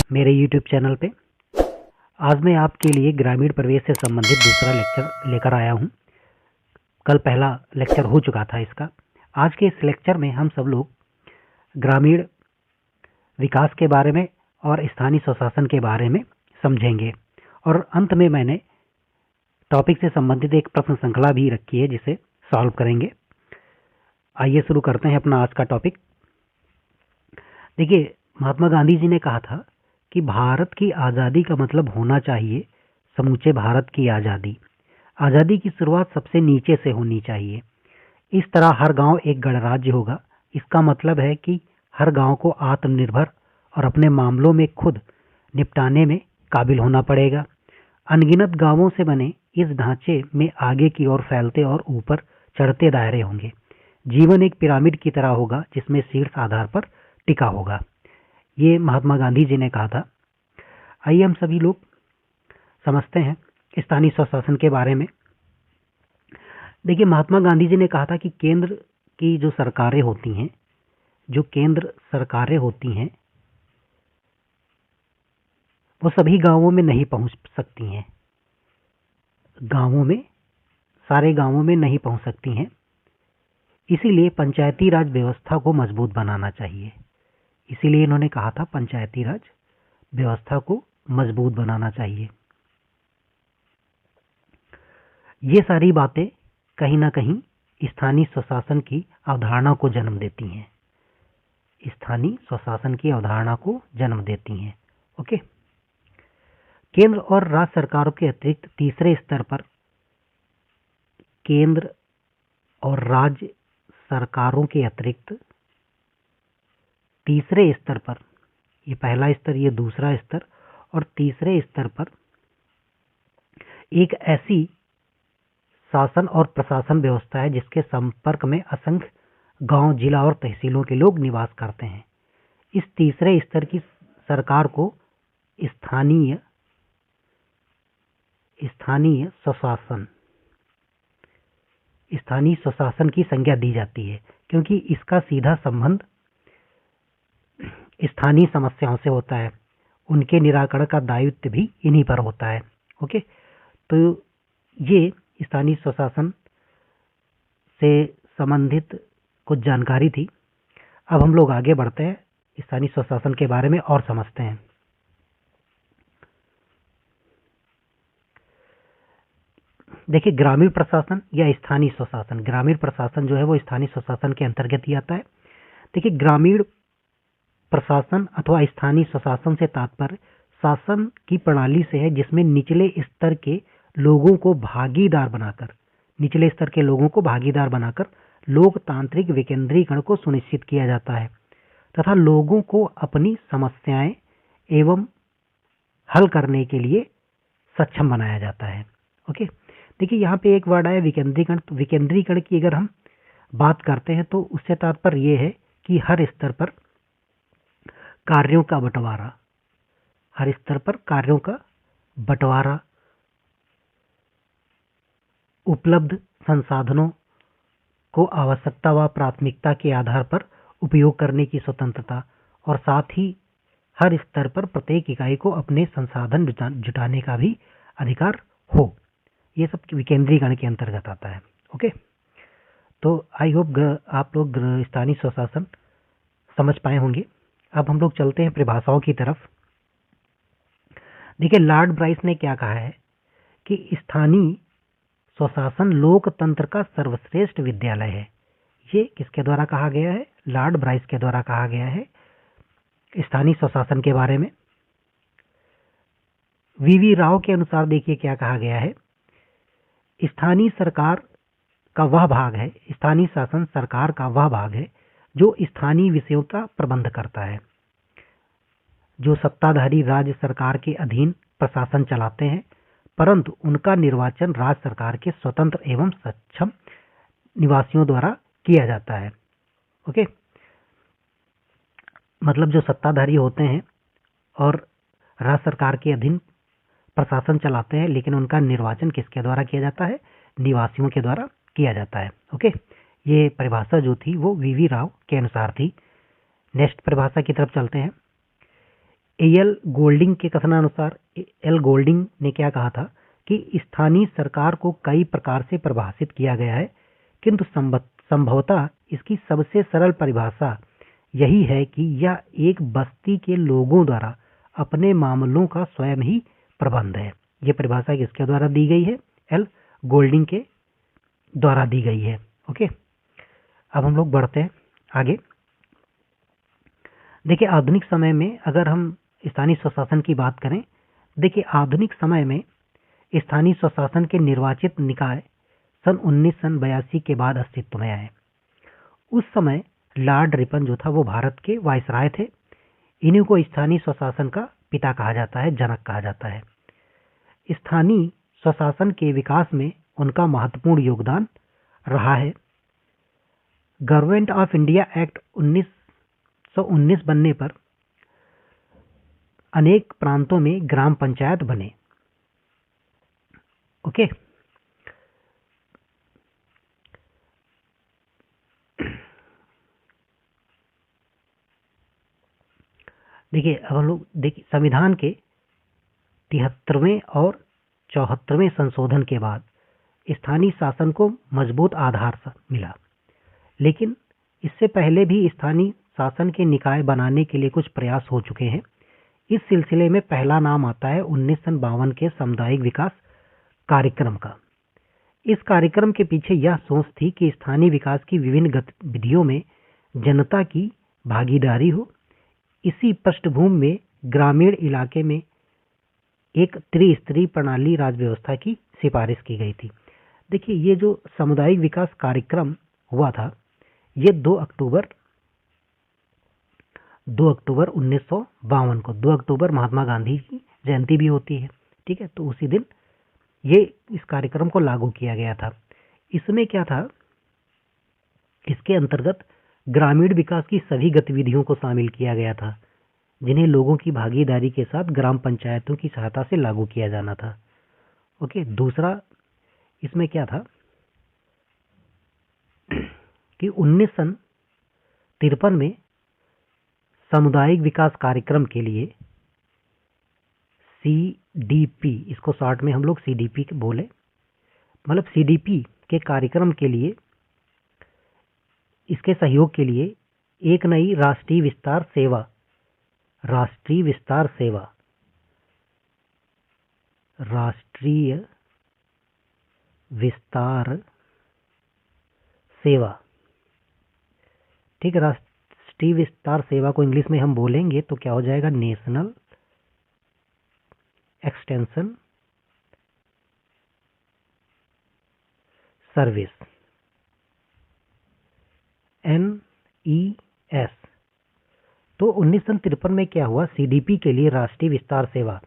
मेरे YouTube channel पे। आज मैं आपके लिए ग्रामीण परिवेश से संबंधित दूसरा लेक्चर लेकर आया हूँ। कल पहला लेक्चर हो चुका था इसका। आज के इस लेक्चर में हम सब लोग ग्रामीण विकास के बारे में और स्थानीय स्वशासन के बारे में समझेंगे, और अंत में मैंने टॉपिक से संबंधित एक प्रश्न श्रृंखला भी रखी है जिसे सॉल्व करेंगे। आइए शुरू करते हैं अपना आज का टॉपिक। देखिए, महात्मा गांधी जी ने कहा था कि भारत की आज़ादी का मतलब होना चाहिए समूचे भारत की आज़ादी। आज़ादी की शुरुआत सबसे नीचे से होनी चाहिए। इस तरह हर गांव एक गणराज्य होगा। इसका मतलब है कि हर गांव को आत्मनिर्भर और अपने मामलों में खुद निपटाने में काबिल होना पड़ेगा। अनगिनत गांवों से बने इस ढांचे में आगे की ओर फैलते और ऊपर चढ़ते दायरे होंगे। जीवन एक पिरामिड की तरह होगा जिसमें शीर्ष आधार पर टिका होगा। ये महात्मा गांधी जी ने कहा था। आइए हम सभी लोग समझते हैं स्थानीय स्वशासन के बारे में। देखिए, महात्मा गांधी जी ने कहा था कि केंद्र की जो सरकारें होती हैं, वो सभी गांवों में नहीं पहुंच सकती हैं। सारे गांवों में नहीं पहुंच सकती हैं। इसीलिए पंचायती राज व्यवस्था को मजबूत बनाना चाहिए। इसीलिए इन्होंने कहा था पंचायती राज व्यवस्था को मजबूत बनाना चाहिए। ये सारी बातें कहीं ना कहीं स्थानीय स्वशासन की अवधारणा को जन्म देती हैं। ओके। केंद्र और राज्य सरकारों के अतिरिक्त तीसरे स्तर पर ये पहला स्तर, ये दूसरा स्तर और तीसरे स्तर पर एक ऐसी शासन और प्रशासन व्यवस्था है जिसके संपर्क में असंख्य गांव, जिला और तहसीलों के लोग निवास करते हैं। इस तीसरे स्तर की सरकार को स्थानीय स्वशासन की संज्ञा दी जाती है, क्योंकि इसका सीधा संबंध स्थानीय समस्याओं से होता है। उनके निराकरण का दायित्व भी इन्हीं पर होता है। ओके, तो ये स्थानीय स्वशासन से संबंधित कुछ जानकारी थी। अब हम लोग आगे बढ़ते हैं, स्थानीय स्वशासन के बारे में और समझते हैं। देखिए, ग्रामीण प्रशासन या स्थानीय स्वशासन, ग्रामीण प्रशासन जो है वो स्थानीय स्वशासन के अंतर्गत ही आता है। देखिए, ग्रामीण प्रशासन अथवा स्थानीय स्वशासन से तात्पर्य शासन की प्रणाली से है जिसमें निचले स्तर के लोगों को भागीदार बनाकर लोकतांत्रिक विकेंद्रीकरण को सुनिश्चित किया जाता है तथा लोगों को अपनी समस्याएं एवं हल करने के लिए सक्षम बनाया जाता है। ओके, देखिए यहाँ पे एक वर्ड आया विकेंद्रीकरण। तो विकेंद्रीकरण की अगर हम बात करते हैं तो उससे तात्पर्य यह है कि हर स्तर पर कार्यों का बंटवारा, उपलब्ध संसाधनों को आवश्यकता व प्राथमिकता के आधार पर उपयोग करने की स्वतंत्रता, और साथ ही हर स्तर पर प्रत्येक इकाई को अपने संसाधन जुटाने का भी अधिकार हो। ये सब विकेंद्रीकरण के अंतर्गत आता है। ओके, तो आई होप आप लोग स्थानीय स्वशासन समझ पाए होंगे। अब हम लोग चलते हैं परिभाषाओं की तरफ। देखिए, लॉर्ड ब्राइस ने क्या कहा है कि स्थानीय स्वशासन लोकतंत्र का सर्वश्रेष्ठ विद्यालय है। ये किसके द्वारा कहा गया है? लॉर्ड ब्राइस के द्वारा कहा गया है स्थानीय स्वशासन के बारे में। वीवी राव के अनुसार देखिए क्या कहा गया है। स्थानीय सरकार का वह भाग है, स्थानीय शासन सरकार का वह भाग है जो स्थानीय विषयों का प्रबंध करता है, जो सत्ताधारी राज्य सरकार के अधीन प्रशासन चलाते हैं, परंतु उनका निर्वाचन राज्य सरकार के स्वतंत्र एवं सक्षम निवासियों द्वारा किया जाता है। ओके, मतलब जो सत्ताधारी होते हैं और राज्य सरकार के अधीन प्रशासन चलाते हैं, लेकिन उनका निर्वाचन किसके द्वारा किया जाता है? निवासियों के द्वारा किया जाता है। ओके, ये परिभाषा जो थी वो वीवी राव के अनुसार थी। नेक्स्ट परिभाषा की तरफ चलते हैं। एल गोल्डिंग के कथनानुसार एल गोल्डिंग ने क्या कहा था कि स्थानीय सरकार को कई प्रकार से परिभाषित किया गया है, किंतु संभवतः इसकी सबसे सरल परिभाषा यही है कि यह एक बस्ती के लोगों द्वारा अपने मामलों का स्वयं ही प्रबंध है। यह परिभाषा किसके द्वारा दी गई है? एल गोल्डिंग के द्वारा दी गई है। ओके, अब हम लोग बढ़ते हैं आगे। देखिए, आधुनिक समय में अगर हम स्थानीय स्वशासन की बात करें, देखिए आधुनिक समय में स्थानीय स्वशासन के निर्वाचित निकाय सन 1982 के बाद अस्तित्व में आए। उस समय लॉर्ड रिपन जो था वो भारत के वायसराय थे। इन्हीं को स्थानीय स्वशासन का पिता कहा जाता है, जनक कहा जाता है। स्थानीय स्वशासन के विकास में उनका महत्वपूर्ण योगदान रहा है। गवर्नमेंट ऑफ इंडिया एक्ट 1919 बनने पर अनेक प्रांतों में ग्राम पंचायत बने। ओके, देखिए अब हम लोग देखिए संविधान के 73वें और 74वें संशोधन के बाद स्थानीय शासन को मजबूत आधार मिला, लेकिन इससे पहले भी स्थानीय शासन के निकाय बनाने के लिए कुछ प्रयास हो चुके हैं। इस सिलसिले में पहला नाम आता है 1952 के सामुदायिक विकास कार्यक्रम का। इस कार्यक्रम के पीछे यह सोच थी कि स्थानीय विकास की विभिन्न गतिविधियों में जनता की भागीदारी हो। इसी पृष्ठभूमि में ग्रामीण इलाके में एक त्रिस्तरीय प्रणाली राज व्यवस्था की सिफारिश की गई थी। देखिए, ये जो सामुदायिक विकास कार्यक्रम हुआ था, ये 2 अक्टूबर 1952 को, 2 अक्टूबर महात्मा गांधी की जयंती भी होती है, ठीक है, तो उसी दिन ये इस कार्यक्रम को लागू किया गया था। इसमें क्या था, इसके अंतर्गत ग्रामीण विकास की सभी गतिविधियों को शामिल किया गया था, जिन्हें लोगों की भागीदारी के साथ ग्राम पंचायतों की सहायता से लागू किया जाना था। ओके, दूसरा इसमें क्या था कि 1953 में सामुदायिक विकास कार्यक्रम के लिए सीडीपी, इसको शॉर्ट में हम लोग सीडीपी बोले, मतलब सीडीपी के कार्यक्रम के लिए, इसके सहयोग के लिए एक नई राष्ट्रीय विस्तार सेवा ठीक है, राष्ट्रीय विस्तार सेवा को इंग्लिश में हम बोलेंगे तो क्या हो जाएगा? National extension service, NES। तो 1953 में क्या हुआ, सीडीपी के लिए राष्ट्रीय विस्तार सेवा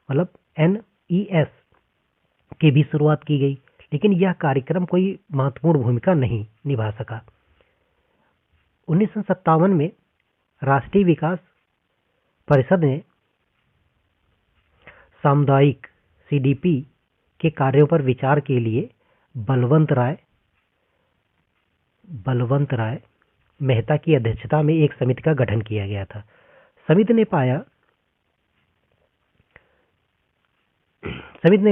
मतलब NES की भी शुरुआत की गई, लेकिन यह कार्यक्रम कोई महत्वपूर्ण भूमिका नहीं निभा सका। 1957 में राष्ट्रीय विकास परिषद ने सामुदायिक सीडीपी के कार्यों पर विचार के लिए बलवंत राय मेहता की अध्यक्षता में एक समिति का गठन किया गया था। समिति ने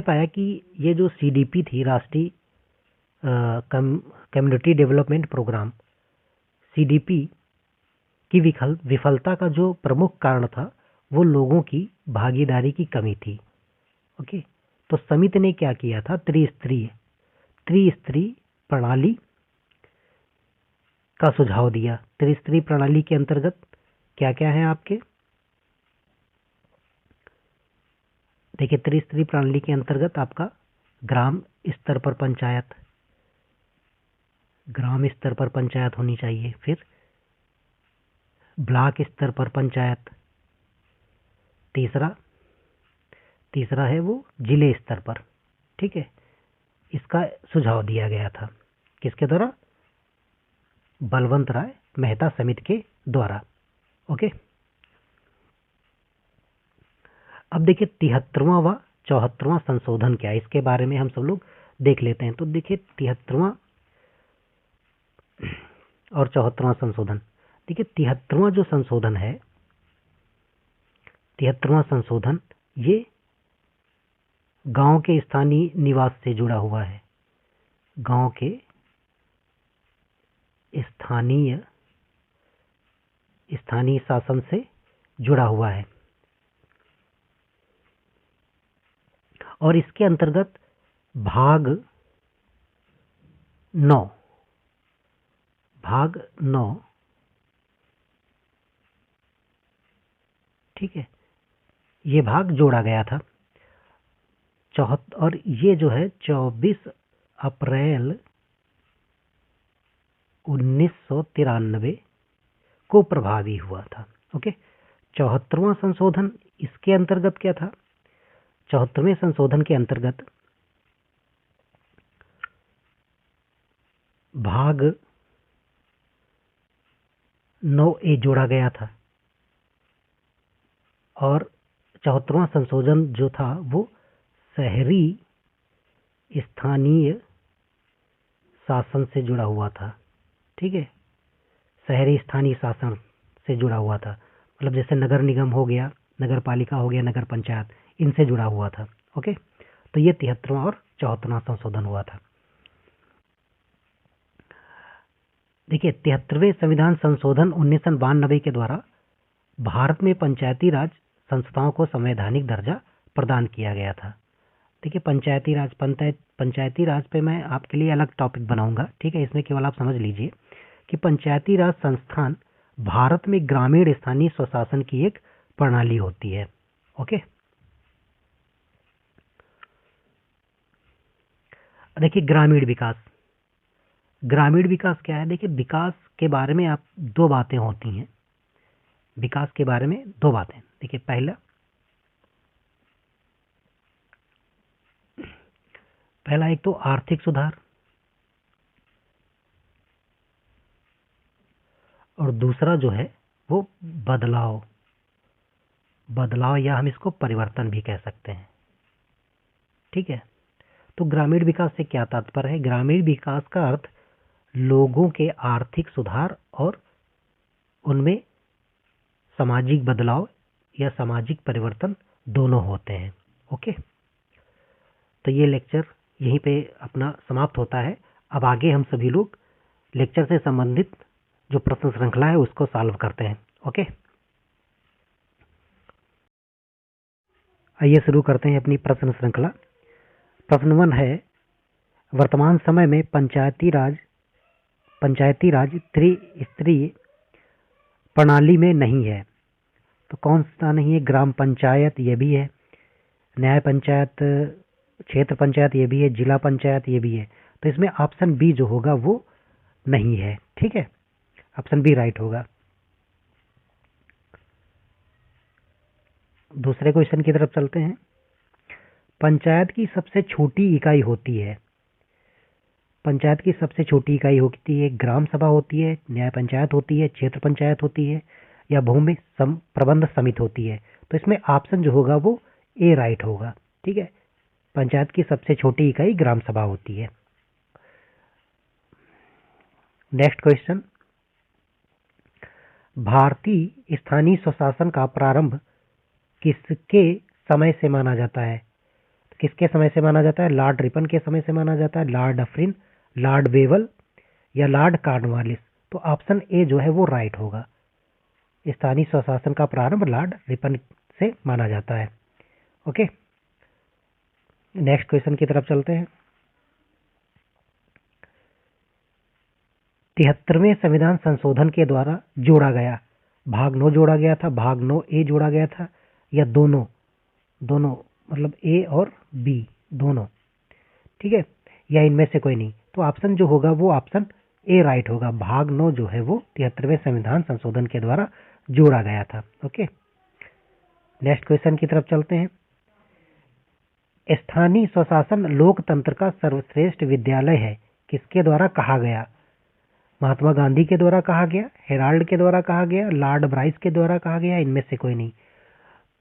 पाया कि ये जो सीडीपी थी, राष्ट्रीय कम्युनिटी डेवलपमेंट प्रोग्राम, सीडीपी की विफलता का जो प्रमुख कारण था वो लोगों की भागीदारी की कमी थी। ओके, तो समिति ने क्या किया था, त्रिस्तरीय प्रणाली का सुझाव दिया। त्रिस्तरीय प्रणाली के अंतर्गत क्या क्या है आपके, देखिए त्रिस्तरीय प्रणाली के अंतर्गत आपका ग्राम स्तर पर पंचायत होनी चाहिए, फिर ब्लॉक स्तर पर पंचायत, तीसरा है वो जिले स्तर पर, ठीक है। इसका सुझाव दिया गया था किसके द्वारा? बलवंत राय मेहता समिति के द्वारा। ओके, अब देखिए 73वां व 74वां संशोधन क्या है, इसके बारे में हम सब लोग देख लेते हैं। तो देखिए 73वां और 74वां संशोधन, देखिए 73वां जो संशोधन है, 73वां संशोधन ये गांव के स्थानीय निवास से जुड़ा हुआ है, गांव के स्थानीय शासन से जुड़ा हुआ है और इसके अंतर्गत भाग 9 ठीक है, ये भाग जोड़ा गया था। और ये जो है 24 अप्रैल 1993 को प्रभावी हुआ था। ओके, 74वां संशोधन इसके अंतर्गत क्या था? 74वें संशोधन के अंतर्गत भाग 9A जोड़ा गया था और 74वां संशोधन जो था वो शहरी स्थानीय शासन से जुड़ा हुआ था। ठीक है, शहरी स्थानीय शासन से जुड़ा हुआ था, मतलब जैसे नगर निगम हो गया, नगर पालिका हो गया, नगर पंचायत, इनसे जुड़ा हुआ था। ओके, तो ये 73वां और 74वां संशोधन हुआ था। देखिए, 73वें संविधान संशोधन 1992 के द्वारा भारत में पंचायती राज संस्थाओं को संवैधानिक दर्जा प्रदान किया गया था। देखिए, पंचायती राज पे मैं आपके लिए अलग टॉपिक बनाऊंगा। ठीक है, इसमें केवल आप समझ लीजिए कि पंचायती राज संस्थान भारत में ग्रामीण स्थानीय स्वशासन की एक प्रणाली होती है। ओके, देखिए ग्रामीण विकास क्या है? देखिए, विकास के बारे में आप दो बातें होती हैं। विकास के बारे में दो बातें, देखिए पहला एक तो आर्थिक सुधार और दूसरा जो है वो बदलाव या हम इसको परिवर्तन भी कह सकते हैं। ठीक है, तो ग्रामीण विकास से क्या तात्पर्य है? ग्रामीण विकास का अर्थ लोगों के आर्थिक सुधार और उनमें सामाजिक बदलाव या सामाजिक परिवर्तन दोनों होते हैं। ओके, तो ये लेक्चर यहीं पे अपना समाप्त होता है। अब आगे हम सभी लोग लेक्चर से संबंधित जो प्रश्न श्रृंखला है उसको सॉल्व करते हैं। ओके, आइए शुरू करते हैं अपनी प्रश्न श्रृंखला। प्रश्न 1 है, वर्तमान समय में पंचायती राज त्रिस्तरीय प्रणाली में नहीं है। तो कौन सा नहीं है? ग्राम पंचायत ये भी है, न्याय पंचायत, क्षेत्र पंचायत ये भी है, जिला पंचायत ये भी है। तो इसमें ऑप्शन बी जो होगा वो नहीं है। ठीक है, ऑप्शन बी राइट होगा। दूसरे क्वेश्चन की तरफ चलते हैं। पंचायत की सबसे छोटी इकाई होती है, पंचायत की सबसे छोटी इकाई होती है, ग्राम सभा होती है, न्याय पंचायत होती है, क्षेत्र पंचायत होती है या भूमि प्रबंध समिति होती है। तो इसमें ऑप्शन जो होगा वो ए राइट होगा। ठीक है, पंचायत की सबसे छोटी इकाई ग्राम सभा होती है। नेक्स्ट क्वेश्चन, भारतीय स्थानीय स्वशासन का प्रारंभ किसके समय से माना जाता है? किसके समय से माना जाता है? लॉर्ड रिपन के समय से माना जाता है, लॉर्ड डफरिन, लॉर्ड वेवल या लॉर्ड कॉर्नवालिस। तो ऑप्शन ए जो है वो राइट होगा। स्थानीय स्वशासन का प्रारंभ लॉर्ड रिपन से माना जाता है। ओके, नेक्स्ट क्वेश्चन की तरफ चलते हैं। 73वें संविधान संशोधन के द्वारा जोड़ा गया भाग 9 जोड़ा गया था, भाग 9A जोड़ा गया था या दोनों मतलब ए और बी दोनों? ठीक है, या इनमें से कोई नहीं? तो ऑप्शन जो होगा वो ऑप्शन ए राइट होगा। भाग 9 जो है वो 73वें संविधान संशोधन के द्वारा जोड़ा गया था। ओके, नेक्स्ट क्वेश्चन की तरफ चलते हैं। स्थानीय स्वशासन लोकतंत्र का सर्वश्रेष्ठ विद्यालय है, किसके द्वारा कहा गया? महात्मा गांधी के द्वारा कहा गया, हेराल्ड के द्वारा कहा गया, लॉर्ड ब्राइस के द्वारा कहा गया, इनमें से कोई नहीं?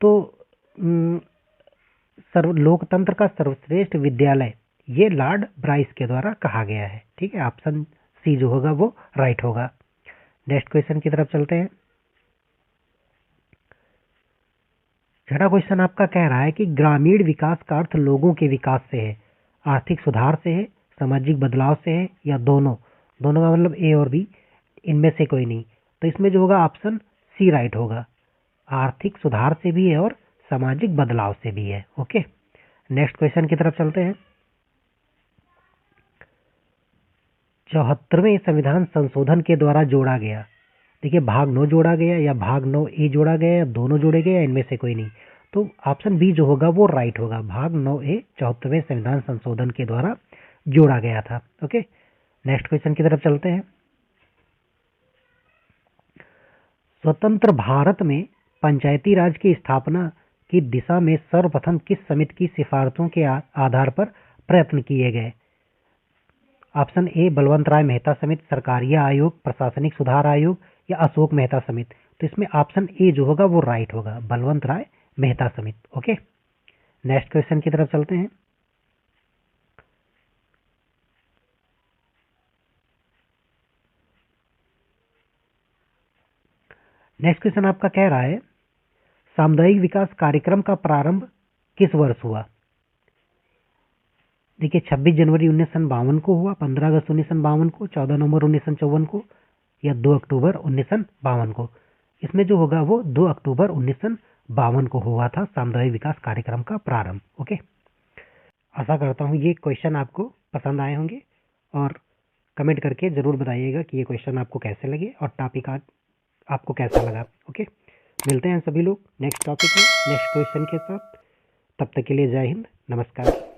तो लोकतंत्र का सर्वश्रेष्ठ विद्यालय ये लॉर्ड ब्राइस के द्वारा कहा गया है। ठीक है, ऑप्शन सी जो होगा वो राइट होगा। नेक्स्ट क्वेश्चन की तरफ चलते हैं। छठा क्वेश्चन आपका कह रहा है कि ग्रामीण विकास का अर्थ लोगों के विकास से है, आर्थिक सुधार से है, सामाजिक बदलाव से है, या दोनों। दोनों का मतलब ए और बी, इनमें से कोई नहीं। तो इसमें जो होगा ऑप्शन सी राइट होगा, आर्थिक सुधार से भी है और सामाजिक बदलाव से भी है। ओके, नेक्स्ट क्वेश्चन की तरफ चलते हैं। 74वें संविधान संशोधन के द्वारा जोड़ा गया, देखिए भाग 9 जोड़ा गया या भाग 9 ए जोड़ा गया या दोनों जोड़े गए या इनमें से कोई नहीं। तो ऑप्शन बी जो होगा वो राइट होगा, भाग 9 ए 74वें संविधान संशोधन के द्वारा जोड़ा गया था। ओके, नेक्स्ट क्वेश्चन की तरफ चलते हैं। स्वतंत्र भारत में पंचायती राज की स्थापना की दिशा में सर्वप्रथम किस समिति की सिफारिशों के आधार पर प्रयत्न किए गए? ऑप्शन ए बलवंत राय मेहता समिति, सरकारिया आयोग, प्रशासनिक सुधार आयोग, या अशोक मेहता समिति। तो इसमें ऑप्शन ए जो होगा वो राइट होगा, बलवंत राय मेहता समिति। ओके, नेक्स्ट क्वेश्चन की तरफ चलते हैं। नेक्स्ट क्वेश्चन आपका कह रहा है सामुदायिक विकास कार्यक्रम का प्रारंभ किस वर्ष हुआ? देखिए 26 जनवरी 1952 को हुआ, 15 अगस्त 1952 को, 14 नवंबर 1954 को, या 2 अक्टूबर 1952 को। इसमें जो होगा वो 2 अक्टूबर 1952 को हुआ था सामुदायिक विकास कार्यक्रम का प्रारंभ। ओके, आशा करता हूँ ये क्वेश्चन आपको पसंद आए होंगे और कमेंट करके ज़रूर बताइएगा कि ये क्वेश्चन आपको कैसे लगे और टॉपिक आज आपको कैसा लगा। ओके, मिलते हैं सभी लोग नेक्स्ट टॉपिक में नेक्स्ट क्वेश्चन के साथ। तब तक के लिए जय हिंद, नमस्कार।